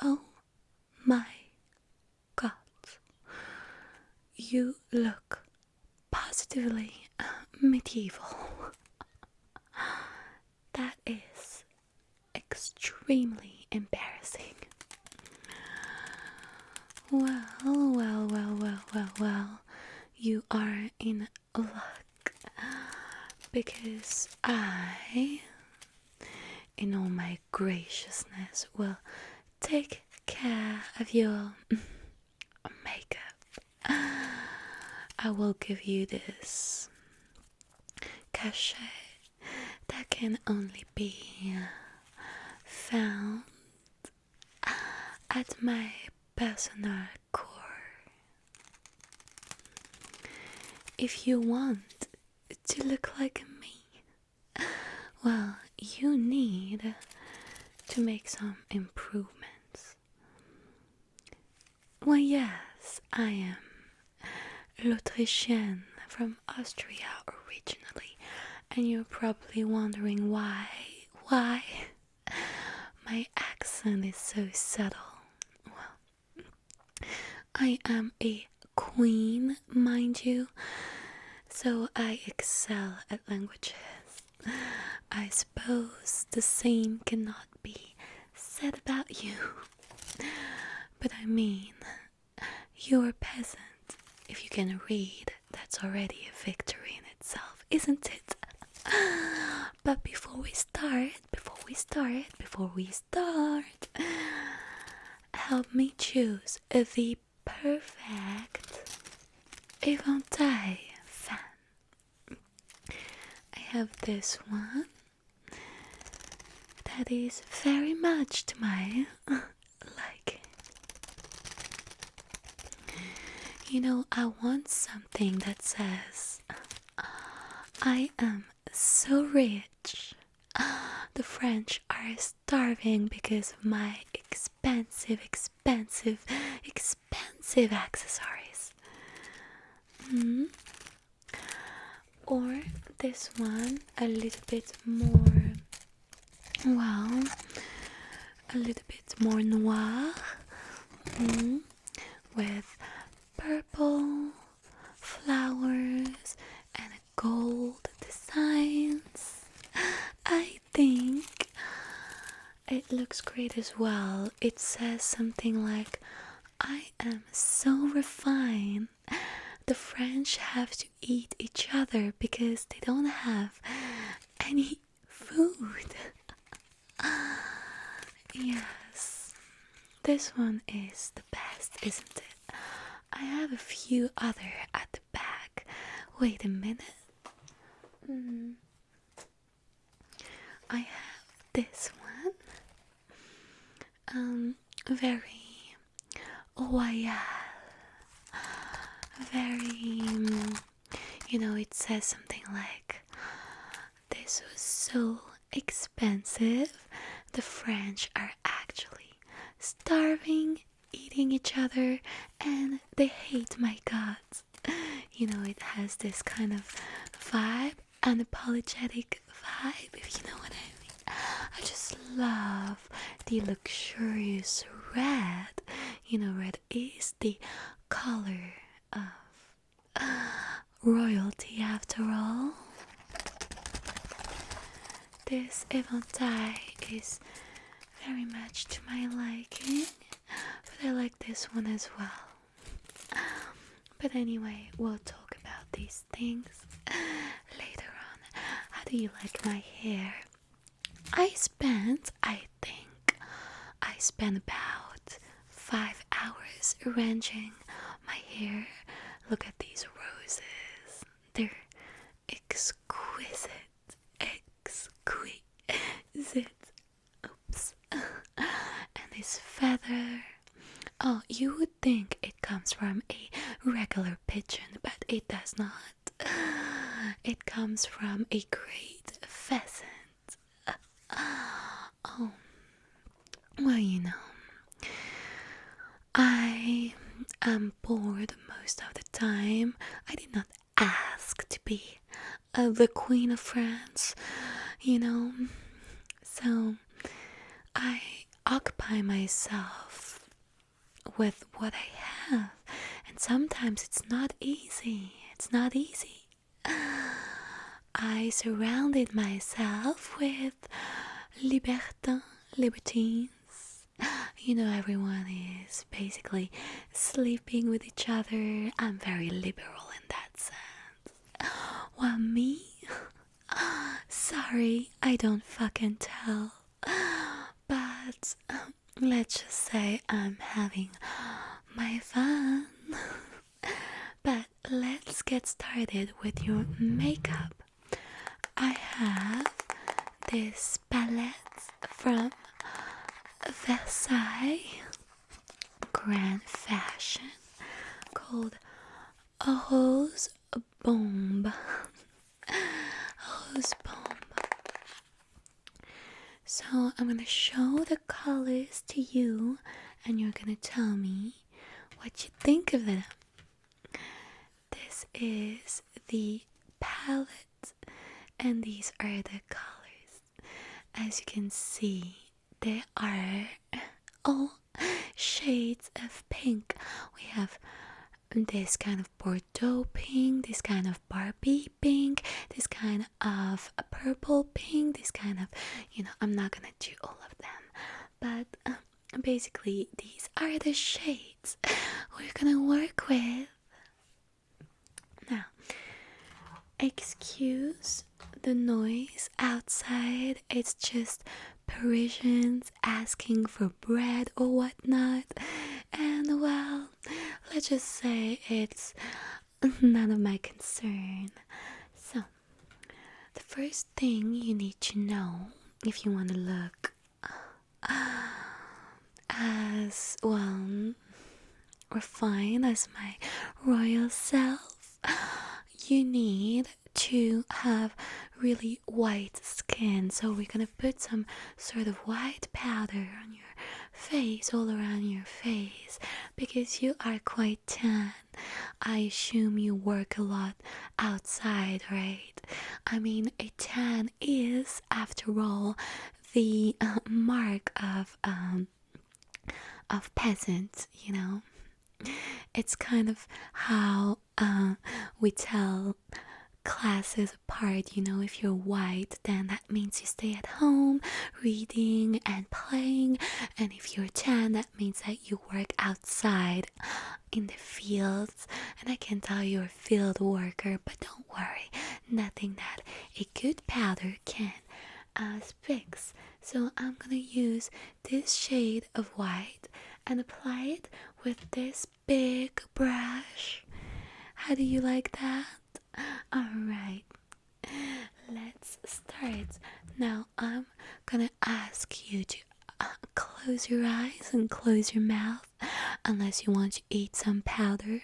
Oh my god, you look positively medieval. That is extremely embarrassing. Well. You are in luck because I, in all my graciousness, will take care of your makeup. I will give you this cachet that can only be found at my personal core. If you want to look like me, well, you need to make some improvements. Well, yes, I am l'Autrichienne from Austria originally, and you're probably wondering why my accent is so subtle. Well, I am a queen, mind you, so I excel at languages. I suppose the same cannot be said about you. But I mean, you're a peasant. If you can read, that's already a victory in itself, isn't it? But before we start, help me choose the perfect éventail fan. I have this one that is very much to my liking. You know, I want something that says, I am so rich. The French are starving because of my expensive accessories. Or this one, a little bit more, well, a little bit more noir, with purple flowers and gold designs. I think it looks great as well. It says something like, I am so refined. The French have to eat each other because they don't have any food. Yes, this one is the best, isn't it? I have a few other at the back. Wait a minute. I have this one. Very royal. Very, it says something like, this was so expensive. The French are actually starving, eating each other, and they hate my guts. It has this kind of vibe, unapologetic vibe, if you know what I mean. I just love the luxurious red. Red is the color of royalty after all. This éventail is very much to my liking, but I like this one as well. But anyway, we'll talk about these things later on. How do you like my hair? I spent about 5 hours arranging my hair. Look at these roses. They're exquisite. Oops. And this feather. Oh, you would think it comes from a regular pigeon, but it does not. It comes from a great pheasant. Oh, well, I am bored most of the time. I did not ask to be the Queen of France, So occupy myself with what I have, and sometimes it's not easy. It's not easy. I surrounded myself with libertines. You know, everyone is basically sleeping with each other. I'm very liberal in that sense. Well, me? Sorry, I don't fucking tell. But let's just say I'm having my fun. But let's get started with your makeup. I have this palette from Versailles Grand Fashion called a Rose Bombe. Rose Bombe. So I'm gonna show the colors to you, and you're gonna tell me what you think of them. This is the palette, and these are the colors. As you can see, they are all shades of pink. We have this kind of Bordeaux pink, this kind of Barbie pink, this kind of purple pink, this kind of, I'm not gonna do all of them, but basically these are the shades we're gonna work with. Now, excuse the noise outside, it's just Parisians asking for bread or whatnot, and well, let's just say it's none of my concern. So, the first thing you need to know if you want to look as well refined as my royal self, you need to have really white skin. So we're gonna put some sort of white powder on your face, all around your face, because you are quite tan. I assume you work a lot outside, right? I mean, a tan is, after all, the mark of peasants, It's kind of how we tell classes apart. If you're white, then that means you stay at home reading and playing, and if you're tan, that means that you work outside in the fields. And I can tell you're a field worker, but don't worry, nothing that a good powder can fix. So I'm gonna use this shade of white and apply it with this big brush. How do you like that? Alright, let's start. Now I'm gonna ask you to close your eyes and close your mouth, unless you want to eat some powder,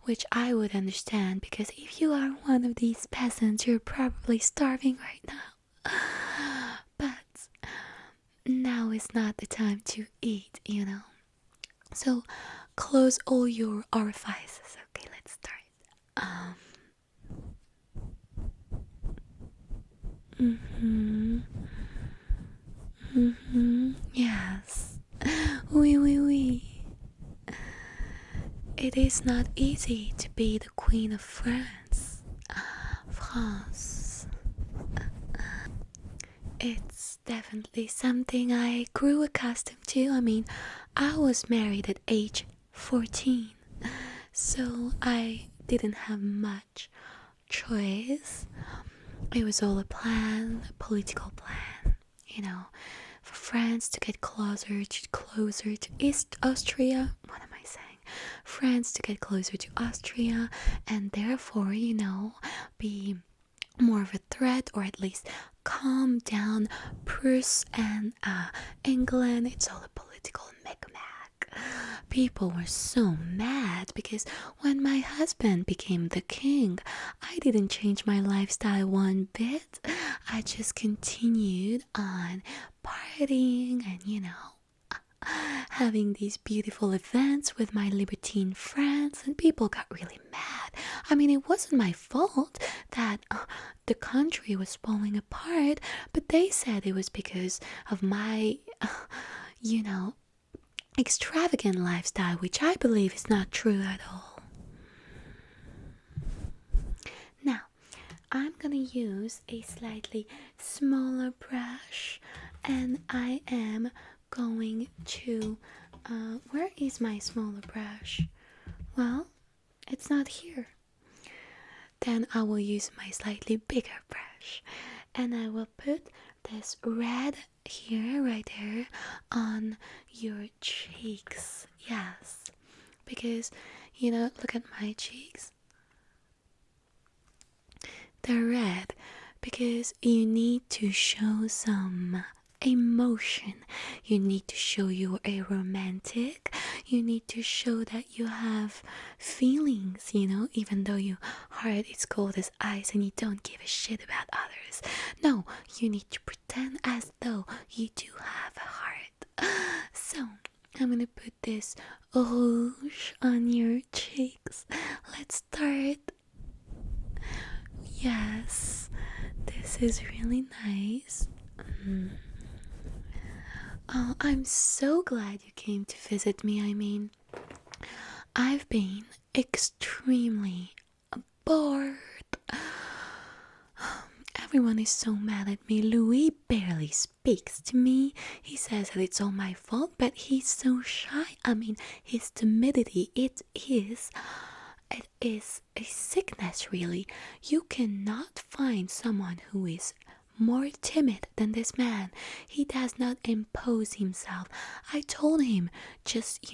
which I would understand, because if you are one of these peasants, you're probably starving right now. But now is not the time to eat, So close all your orifices. Okay, let's start. Yes. Oui, oui, oui. It is not easy to be the Queen of France. France. It's definitely something I grew accustomed to. I mean, I was married at age 14, so I didn't have much choice. It was all a plan, a political plan, for France to get closer to East Austria. What am I saying? France to get closer to Austria, and therefore, be more of a threat, or at least calm down Pruss and England. It's all a political micmac. People were so mad because when my husband became the king, I didn't change my lifestyle one bit. I just continued on partying and, having these beautiful events with my libertine friends, and people got really mad. I mean, it wasn't my fault that the country was falling apart, but they said it was because of my, you know, extravagant lifestyle, which I believe is not true at all. Now, I'm gonna use a slightly smaller brush, and I am going to. Where is my smaller brush? Well, it's not here. Then I will use my slightly bigger brush, and I will put this red here, right there, on your cheeks. Yes, because look at my cheeks. They're red because you need to show some emotion. You need to show you're a romantic. You need to show that you have feelings, even though your heart is cold as ice and you don't give a shit about others. No, you need to pretend as though you do have a heart. So, I'm gonna put this rouge on your cheeks. Let's start. Yes, this is really nice. Oh, I'm so glad you came to visit me. I mean, I've been extremely bored. Everyone is so mad at me. Louis barely speaks to me. He says that it's all my fault, but he's so shy. I mean, his timidity, it is a sickness, really. You cannot find someone who is more timid than this man. He does not impose himself. I told him, just,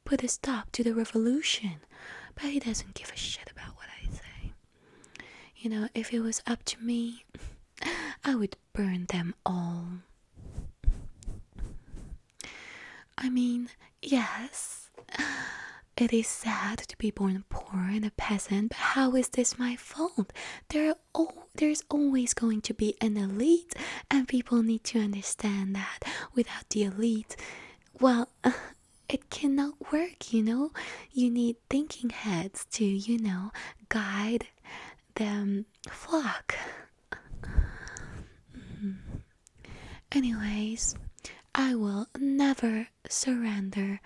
put a stop to the revolution. But he doesn't give a shit about what I say. If it was up to me, I would burn them all. I mean, yes, it is sad to be born poor and a peasant, but how is this my fault? There's always going to be an elite, and people need to understand that without the elite, well, it cannot work, You need thinking heads to, guide the flock. Anyways, I will never surrender.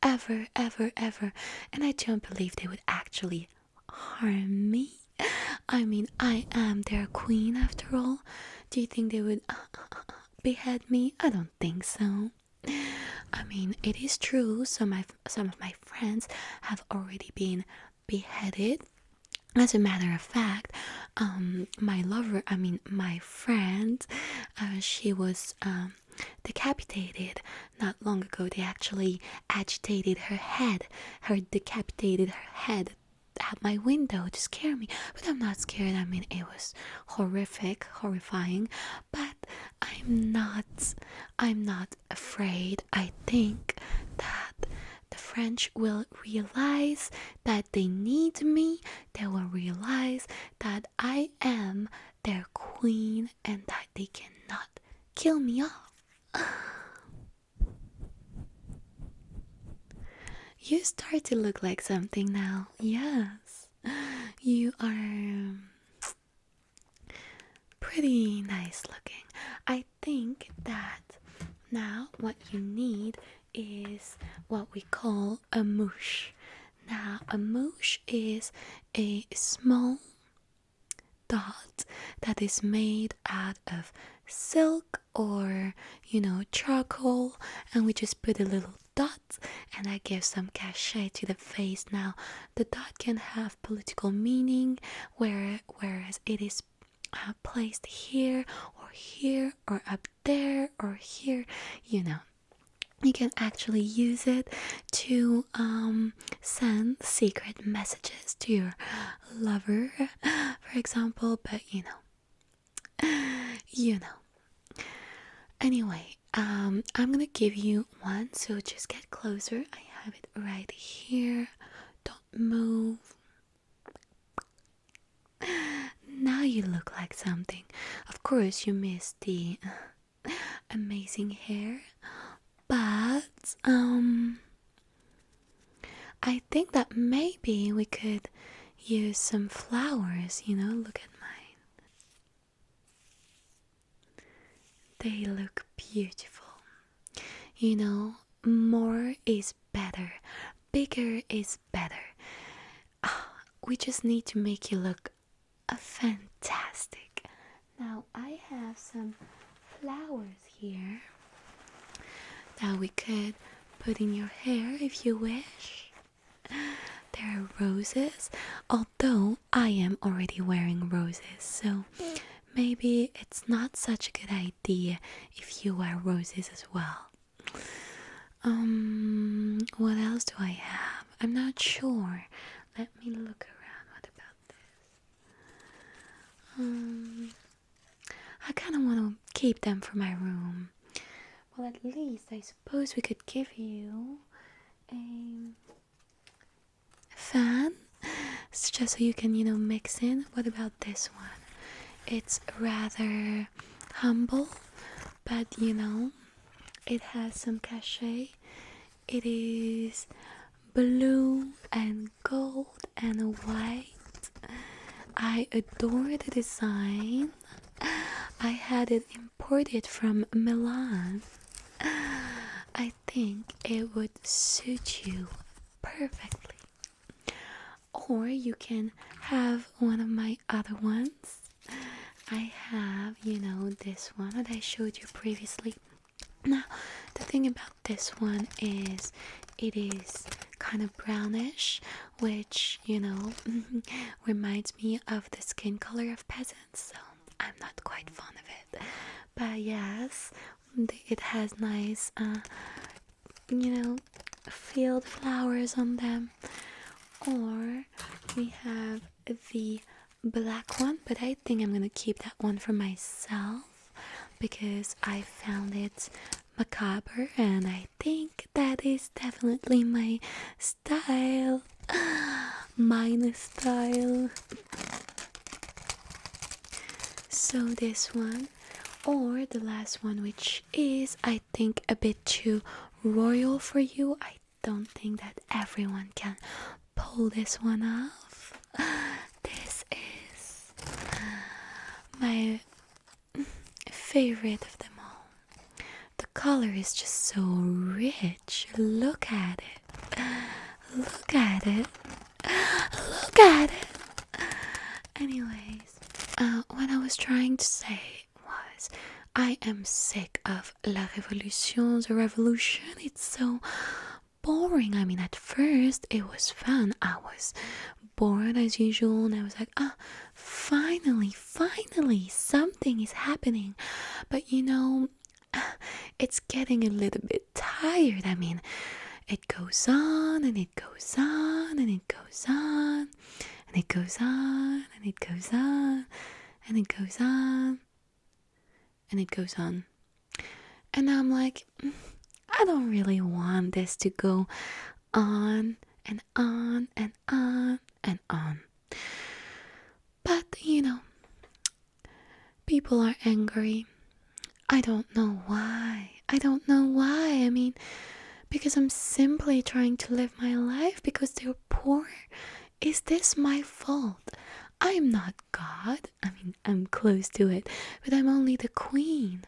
Ever, ever, ever. And I don't believe they would actually harm me. I mean, I am their queen after all. Do you think they would behead me? I don't think so. I mean, it is true. Some of my friends have already been beheaded. As a matter of fact, my friend, she was decapitated not long ago. They actually agitated her head, decapitated her head at my window to scare me. But I'm not scared. I mean, it was horrifying. But I'm not afraid. I think that the French will realize that they need me. They will realize that I am their queen and that they cannot kill me off. You start to look like something now. Yes, you are pretty nice looking. I think that now what you need is what we call a mouche. Now, a mouche is a small dot that is made out of silk or charcoal, and we just put a little dot and that gives some cachet to the face. Now, the dot can have political meaning, whereas it is placed here or up there or here. You can actually use it to send secret messages to your lover, for example, but Anyway, I'm gonna give you one, so just get closer. I have it right here. Don't move. Now you look like something. Of course, you missed the amazing hair, but Um, I think that maybe we could use some flowers, look at mine. They look beautiful. More is better, bigger is better. We just need to make you look fantastic. Now, I have some flowers here that we could put in your hair if you wish. There are roses, although I am already wearing roses, so maybe it's not such a good idea if you wear roses as well. What else do I have? I'm not sure. Let me look around. What about this? I kind of want to keep them for my room. Well, at least I suppose we could give you a fan. It's just so you can, mix in. What about this one? It's rather humble, but it has some cachet. It is blue and gold and white. I adore the design. I had it imported from Milan. I think it would suit you perfectly. Or you can have one of my other ones. I have, this one that I showed you previously. Now, the thing about this one is it is kind of brownish, which, reminds me of the skin color of peasants, so I'm not quite fond of it. But yes, it has nice, field flowers on them. Or we have the black one, but I think I'm gonna keep that one for myself because I found it macabre and I think that is definitely my style. Mine style. So this one, or the last one, which is I think a bit too royal for you. I don't think that everyone can pull this one off. This is my favorite of them all. The color is just so rich. Look at it. Look at it. Look at it. Anyways, what I was trying to say was I am sick of la révolution, the revolution. It's so boring. I mean, at first it was fun. I was bored as usual and I was like, finally something is happening. But it's getting a little bit tired. I mean, it goes on and it goes on and it goes on and it goes on and it goes on and it goes on and it goes on. And I'm like, I don't really want this to go on and on and on and on. But, people are angry. I don't know why. I mean, because I'm simply trying to live my life because they're poor. Is this my fault? I'm not God. I mean, I'm close to it, but I'm only the queen.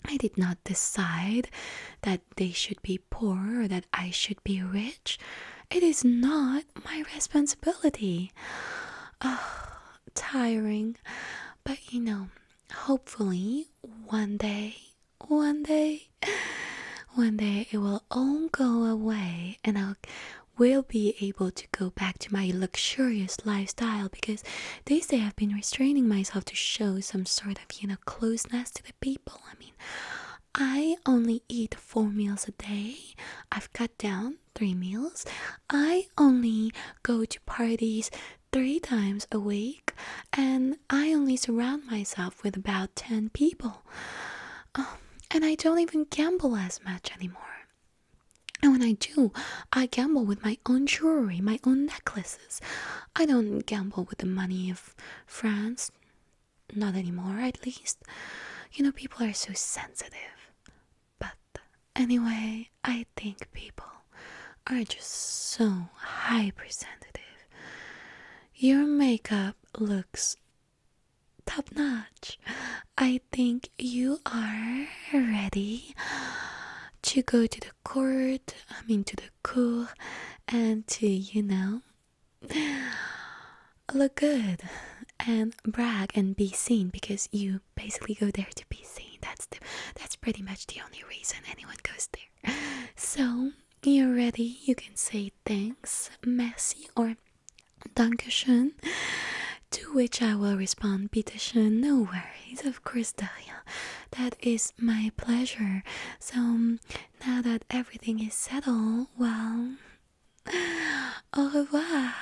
I did not decide that they should be poor or that I should be rich. It is not my responsibility. Tiring. But hopefully one day it will all go away and will be able to go back to my luxurious lifestyle because these days I've been restraining myself to show some sort of, closeness to the people. I mean, I only eat 4 meals a day. I've cut down 3 meals. I only go to parties 3 times a week and I only surround myself with about 10 people. And I don't even gamble as much anymore. And when I do, I gamble with my own jewelry, my own necklaces. I don't gamble with the money of France. Not anymore, at least. People are so sensitive. But Anyway, I think people are just so hypersensitive. Your makeup looks top notch. I think you are ready to go to the court, to the cour, and to, look good and brag and be seen because you basically go there to be seen. That's pretty much the only reason anyone goes there. So, you're ready. You can say thanks, merci, or dankeschön. To which I will respond, bitteschön, no worries, of course, Daria. That is my pleasure. So, now that everything is settled, well, au revoir.